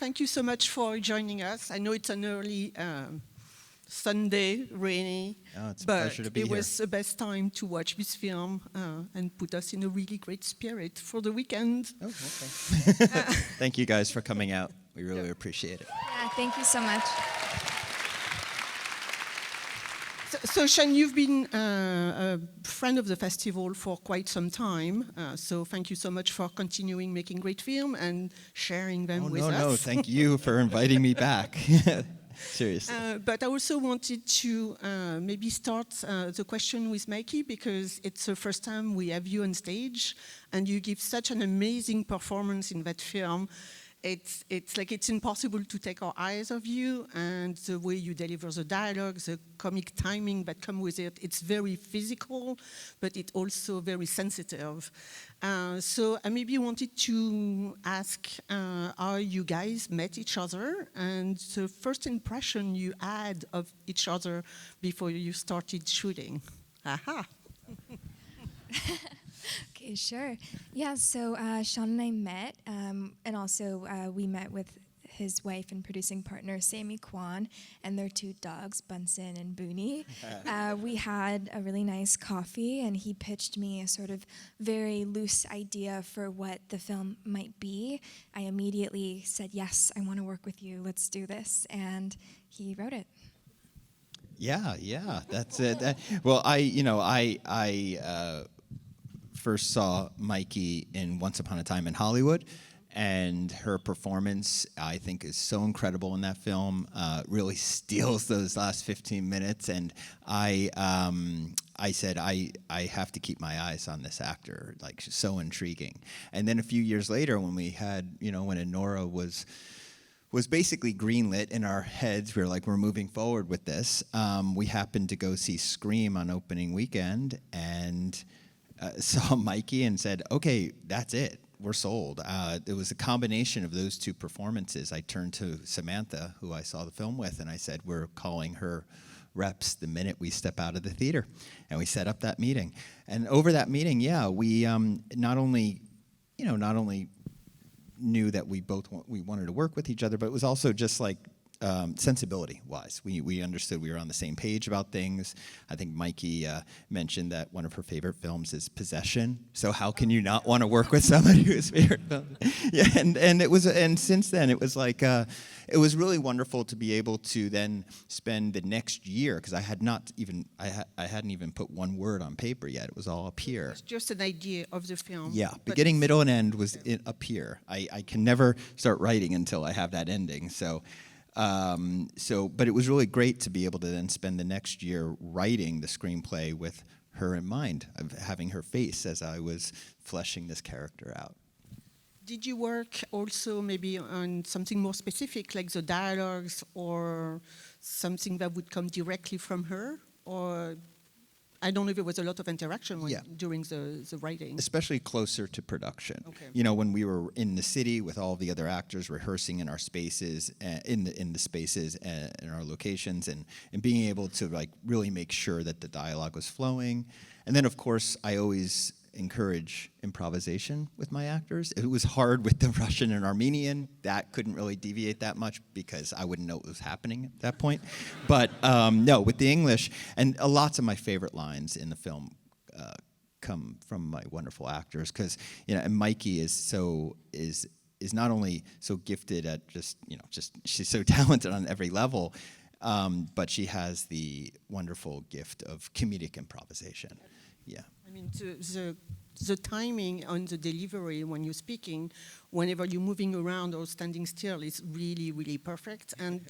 thank you so much for joining us. I know it's an early Sunday, rainy, Oh, it's a but pleasure to be it here. was the best time to watch this film and put us in a really great spirit for the weekend. Oh, okay. Thank you guys for coming out. We really appreciate it. Yeah, thank you so much. So Sean, you've been a friend of the festival for quite some time. So thank you so much for continuing making great film and sharing them with us. No, thank you for inviting me back. Seriously. But I also wanted to maybe start the question with Mikey, because it's the first time we have you on stage and you give such an amazing performance in that film. It's like it's impossible to take our eyes off you, and the way you deliver the dialogue, the comic timing that come with it, it's very physical, but it's also very sensitive. So I maybe wanted to ask how you guys met each other and the first impression you had of each other before you started shooting. Aha! Okay, sure. Yeah, so Sean and I met, and also we met with his wife and producing partner, Sammy Kwan, and their two dogs, Bunsen and Booney. We had a really nice coffee, and he pitched me a sort of very loose idea for what the film might be. I immediately said, yes, I want to work with you, let's do this, and he wrote it. Yeah, that's it. Well, I first saw Mikey in Once Upon a Time in Hollywood, and her performance, I think, is so incredible in that film. Really steals those last 15 minutes, and I said I have to keep my eyes on this actor. Like, she's so intriguing. And then a few years later, when we had, when Anora was basically greenlit in our heads. We were like, we're moving forward with this. We happened to go see Scream on opening weekend and saw Mikey and said, okay, that's it. We're sold. It was a combination of those two performances. I turned to Samantha, who I saw the film with, and I said, we're calling her reps the minute we step out of the theater. And we set up that meeting. And over that meeting, we not only knew that we wanted to work with each other, but it was also just like sensibility-wise. We understood we were on the same page about things. I think Mikey mentioned that one of her favorite films is Possession. So how can you not want to work with somebody whose favorite film? Yeah, and since then it was like it was really wonderful to be able to then spend the next year, because I hadn't even put one word on paper yet. It was all up here. It's just an idea of the film. Yeah, beginning, middle, and end was up here. I can never start writing until I have that ending. But it was really great to be able to then spend the next year writing the screenplay with her in mind, of having her face as I was fleshing this character out. Did you work also maybe on something more specific, like the dialogues, or something that would come directly from her? Or I don't know if there was a lot of interaction during the writing. Especially closer to production. Okay. When we were in the city with all the other actors rehearsing in our spaces, in the spaces in our locations, and being able to like really make sure that the dialogue was flowing. And then of course I always encourage improvisation with my actors. It was hard with the Russian and Armenian. That couldn't really deviate that much because I wouldn't know what was happening at that point. But no, with the English, and lots of my favorite lines in the film come from my wonderful actors, because and Mikey is not only so gifted at just she's so talented on every level, but she has the wonderful gift of comedic improvisation. Yeah. I mean, the timing on the delivery when you're speaking, whenever you're moving around or standing still, is really, really perfect. And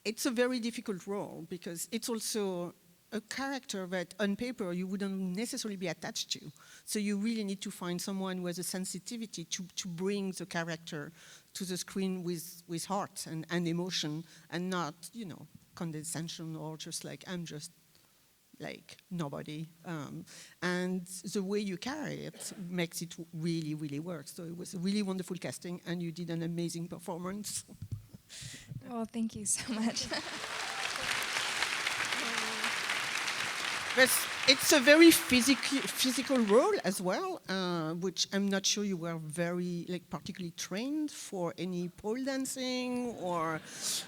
it's a very difficult role because it's also a character that on paper you wouldn't necessarily be attached to. So you really need to find someone who has a sensitivity to bring the character to the screen with heart and emotion, and not, condescension or just like, I'm just like nobody. And the way you carry it makes it really, really work. So it was a really wonderful casting, and you did an amazing performance. Well, thank you so much. It's a very physical role as well, which I'm not sure you were very particularly trained for any pole dancing or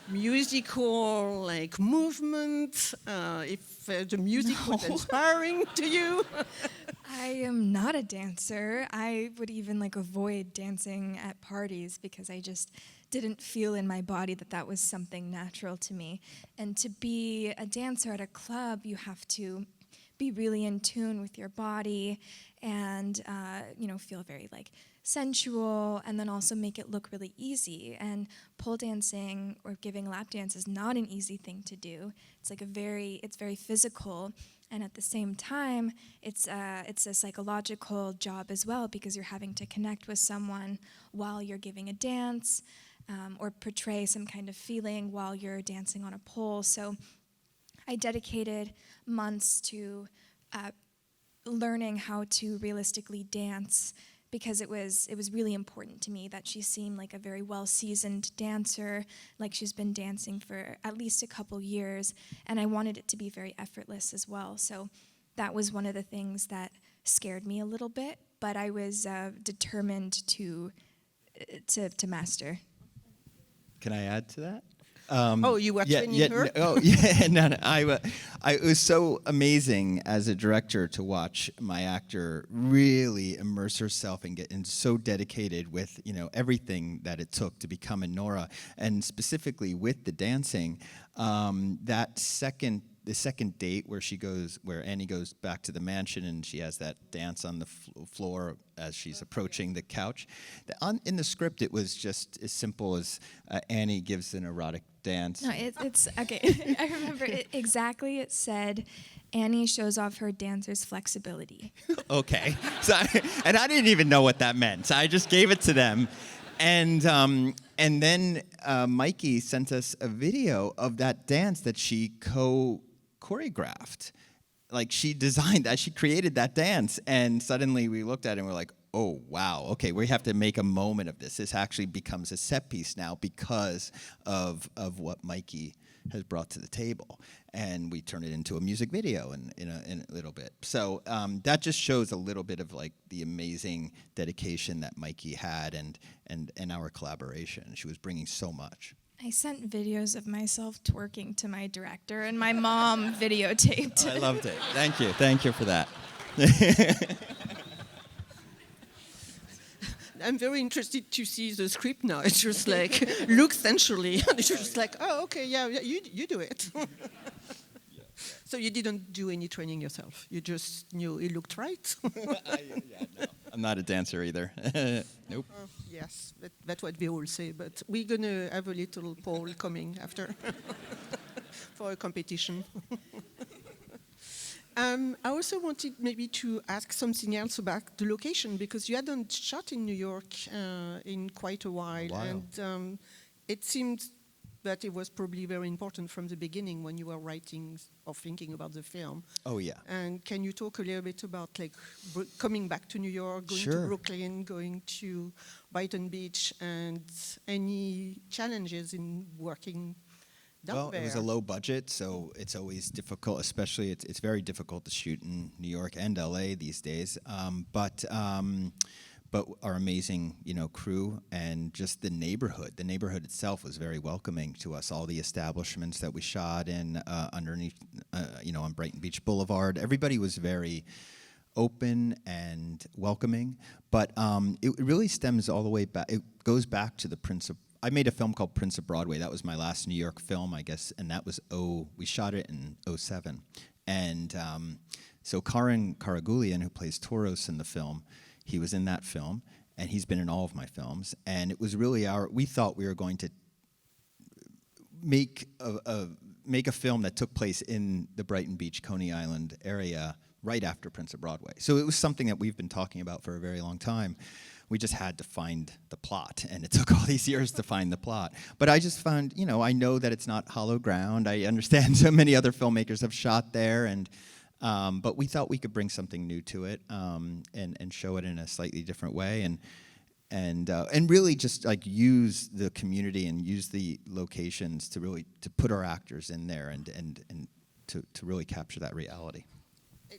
musical movement. If the music was inspiring to you. I am not a dancer. I would even avoid dancing at parties because I just didn't feel in my body that was something natural to me. And to be a dancer at a club, you have to be really in tune with your body and feel very sensual, and then also make it look really easy. And pole dancing or giving lap dance is not an easy thing to do. It's it's very physical, and at the same time, it's a psychological job as well, because you're having to connect with someone while you're giving a dance, or portray some kind of feeling while you're dancing on a pole. So I dedicated months to learning how to realistically dance, because it was really important to me that she seemed like a very well-seasoned dancer, like she's been dancing for at least a couple years, and I wanted it to be very effortless as well. So that was one of the things that scared me a little bit, but I was determined to master. Can I add to that? You were training her? No. It was so amazing as a director to watch my actor really immerse herself and get so dedicated with everything that it took to become Anora, and specifically with the dancing. The second date where Annie goes back to the mansion and she has that dance on the floor as she's approaching the couch. In the script, it was just as simple as Annie gives an erotic dance. No, it's okay. I remember it exactly. It said, Annie shows off her dancer's flexibility. Okay. And I didn't even know what that meant. So I just gave it to them. And then Mikey sent us a video of that dance that she choreographed. She designed that, she created that dance, and suddenly we looked at it and we're like, oh, wow, okay, we have to make a moment of this. This actually becomes a set piece now because of what Mikey has brought to the table. And we turn it into a music video in a little bit. So that just shows a little bit of the amazing dedication that Mikey had and our collaboration. She was bringing so much. I sent videos of myself twerking to my director, and my mom videotaped. I loved it. Thank you for that. I'm very interested to see the script now. It's just look sensually. It's just oh, okay, yeah, you do it. So you didn't do any training yourself. You just knew it looked right. No. I'm not a dancer either. Nope. Yes, that's what they all say. But we're gonna have a little poll coming after for a competition. I also wanted maybe to ask something else about the location, because you hadn't shot in New York in quite a while. And it seemed that it was probably very important from the beginning when you were writing or thinking about the film. Oh, yeah. And can you talk a little bit about coming back to New York, going Sure. to Brooklyn, going to Brighton Beach, and any challenges in working down there? It was a low budget, so it's always difficult, especially it's very difficult to shoot in New York and LA these days. But our amazing, crew and just the neighborhood. The neighborhood itself was very welcoming to us. All the establishments that we shot in underneath, on Brighton Beach Boulevard. Everybody was very open and welcoming. But it really stems all the way back. It goes back to the Prince of. I made a film called Prince of Broadway. That was my last New York film, I guess, and that was we shot it in 2007. And so Karan Karagulian, who plays Toros in the film, he was in that film, and he's been in all of my films. And it was really we thought we were going to make a film that took place in the Brighton Beach, Coney Island area right after Prince of Broadway. So it was something that we've been talking about for a very long time. We just had to find the plot, and it took all these years to find the plot. But I just found, I know that it's not hollow ground. I understand so many other filmmakers have shot there, but we thought we could bring something new to it and show it in a slightly different way, and really just use the community and use the locations to put our actors in there and to really capture that reality.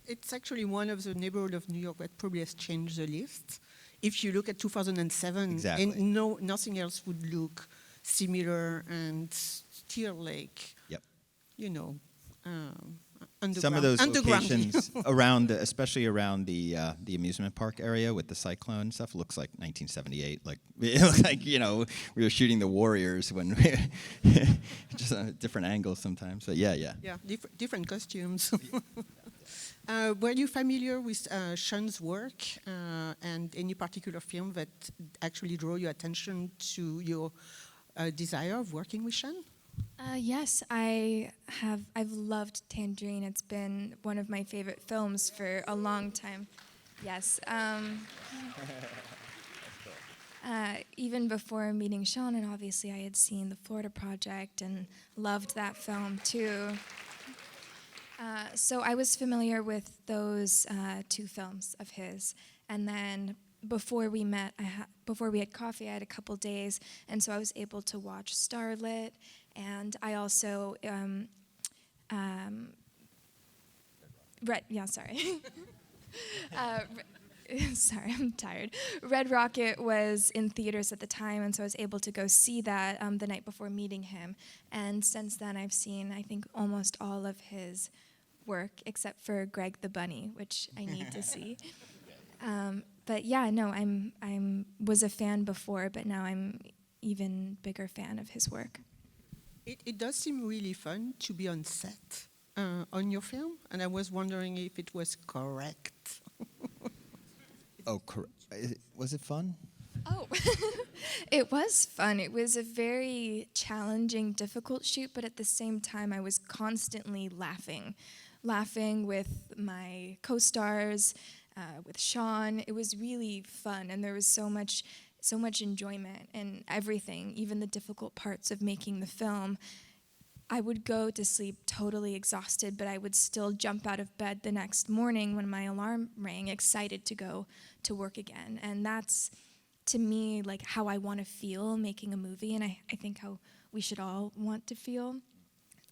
It's actually one of the neighborhood of New York that probably has changed the list. If you look at 2007, Exactly. and nothing else would look similar and still like, Yep. you know, underground. Some of those underground-y. locations around, especially around the amusement park area with the cyclone stuff, looks like 1978. Like it looks like we were shooting the Warriors when just on a different angle sometimes. But yeah. Yeah, different costumes. Were you familiar with Sean's work and any particular film that actually drew your attention to your desire of working with Sean? Yes, I've loved Tangerine. It's been one of my favorite films for a long time. Yes. Even before meeting Sean, and obviously I had seen The Florida Project and loved that film too. So I was familiar with those two films of his, and then before we met, before we had coffee, I had a couple days, and so I was able to watch Starlit, and I also sorry, I'm tired. Red Rocket was in theaters at the time, and so I was able to go see that the night before meeting him. And since then, I've seen, I think, almost all of his work, except for Greg the Bunny, which I need to see. But yeah, no, I'm was a fan before, but now I'm even bigger fan of his work. It does seem really fun to be on set on your film, and I was wondering if it was correct. Oh, was it fun? Oh, it was fun. It was a very challenging, difficult shoot, but at the same time, I was constantly laughing with my co-stars, with Sean. It was really fun, and there was so much enjoyment in everything, even the difficult parts of making the film. I would go to sleep totally exhausted, but I would still jump out of bed the next morning when my alarm rang, excited to go to work again. And that's, to me, like how I want to feel making a movie, and I think how we should all want to feel,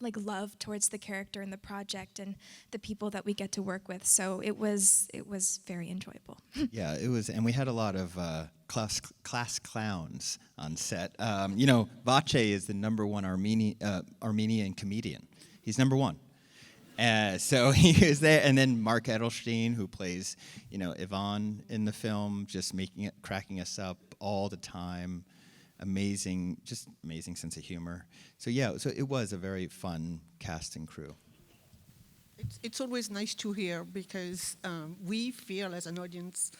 like love towards the character and the project and the people that we get to work with. So it was very enjoyable. Yeah, it was, and we had a lot of class clowns on set. Vache is the #1 Armenian comedian. He's #1. So he was there, and then Mark Eydelshteyn, who plays, Ivan in the film, just cracking us up all the time. Amazing sense of humor. So it was a very fun cast and crew. It's always nice to hear because we feel as an audience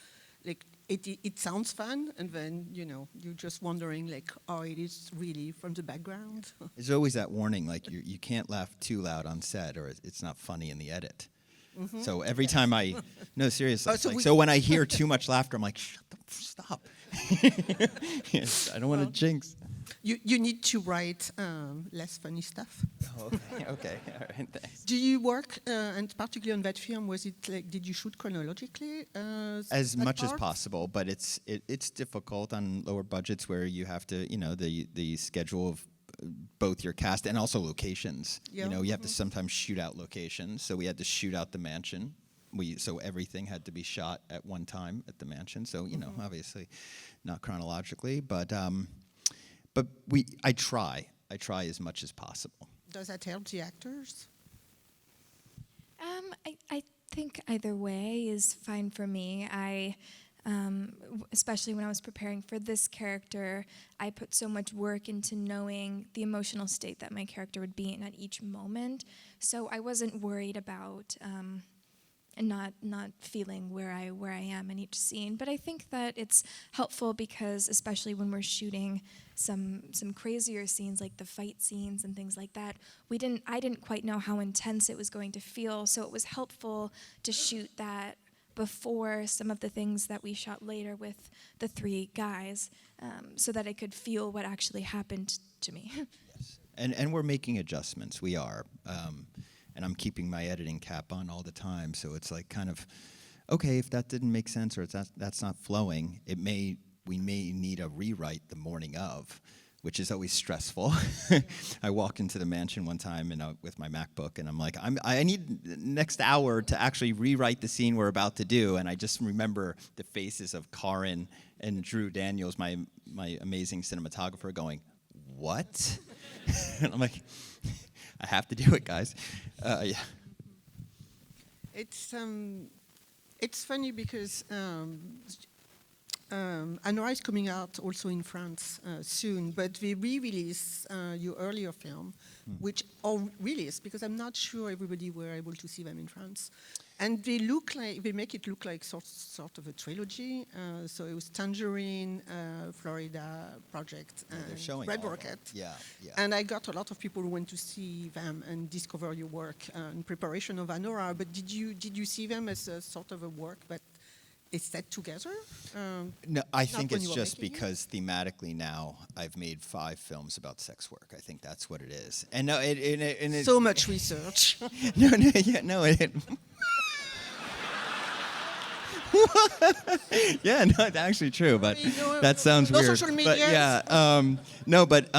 like it sounds fun, and then you're just wondering like, oh, it is really from the background. There's always that warning, like you can't laugh too loud on set, or it's not funny in the edit. Mm-hmm. So every time seriously. So when I hear too much laughter, I'm like, stop. Yes, I don't want to jinx. You need to write less funny stuff. Oh, okay. All right, thanks. Do you work, and particularly on that film, was it like, did you shoot chronologically? As much as possible, but it's difficult on lower budgets where you have to, the schedule of both your cast and also locations. Yeah. You have to sometimes shoot out locations. So we had to shoot out the mansion. So everything had to be shot at one time at the mansion. So obviously, not chronologically, but I try as much as possible. Does that help the actors? I think either way is fine for me. Especially when I was preparing for this character, I put so much work into knowing the emotional state that my character would be in at each moment. So I wasn't worried about not feeling where I am in each scene. But I think that it's helpful because, especially when we're shooting some crazier scenes like the fight scenes and things like that, I didn't quite know how intense it was going to feel. So it was helpful to shoot that before some of the things that we shot later with the 3 guys, so that I could feel what actually happened to me. Yes, and we're making adjustments. We are. And I'm keeping my editing cap on all the time, so it's like kind of, okay, if that didn't make sense or that's not flowing, we may need a rewrite the morning of. which is always stressful. I walked into the mansion one time with my MacBook, and I'm like, I need the next hour to actually rewrite the scene we're about to do. And I just remember the faces of Karin and Drew Daniels, my amazing cinematographer, going, "What?" And I'm like, I have to do it, guys. Yeah. It's funny because Anora is coming out also in France soon, but they re-release your earlier film, which released because I'm not sure everybody were able to see them in France, and they make it look like sort of a trilogy. So it was Tangerine, Florida Project, and Red Rocket. Yeah. And I got a lot of people who went to see them and discover your work in preparation of Anora. But did you see them as a sort of a work that is set together? No, I think it's just because thematically now I've made 5 films about sex work. I think that's what it is. And no, it so much research. Yeah, no, it's actually true, but that sounds weird. Social media. But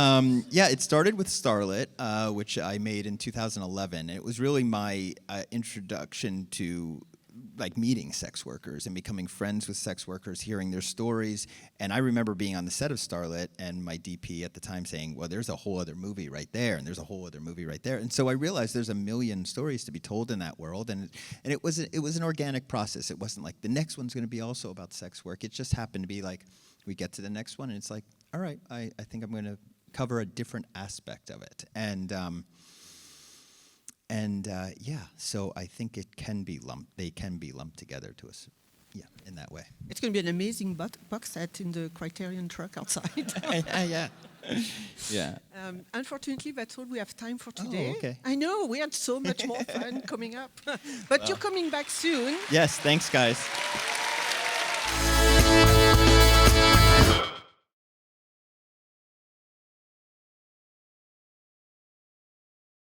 yeah, it started with Starlet, which I made in 2011. It was really my introduction to like meeting sex workers and becoming friends with sex workers, hearing their stories. And I remember being on the set of Starlet and my DP at the time saying, well, there's a whole other movie right there, and there's a whole other movie right there. And so I realized there's a million stories to be told in that world. And it was an organic process. It wasn't like the next one's going to be also about sex work. It just happened to be like, we get to the next one and it's like, all right, I think I'm going to cover a different aspect of it. Yeah, so I think it can be lumped. They can be lumped together to us, in that way. It's going to be an amazing box set in the Criterion truck outside. Yeah. Unfortunately, that's all we have time for today. Oh, okay. I know, we had so much more fun coming up. But you're coming back soon. Yes, thanks, guys.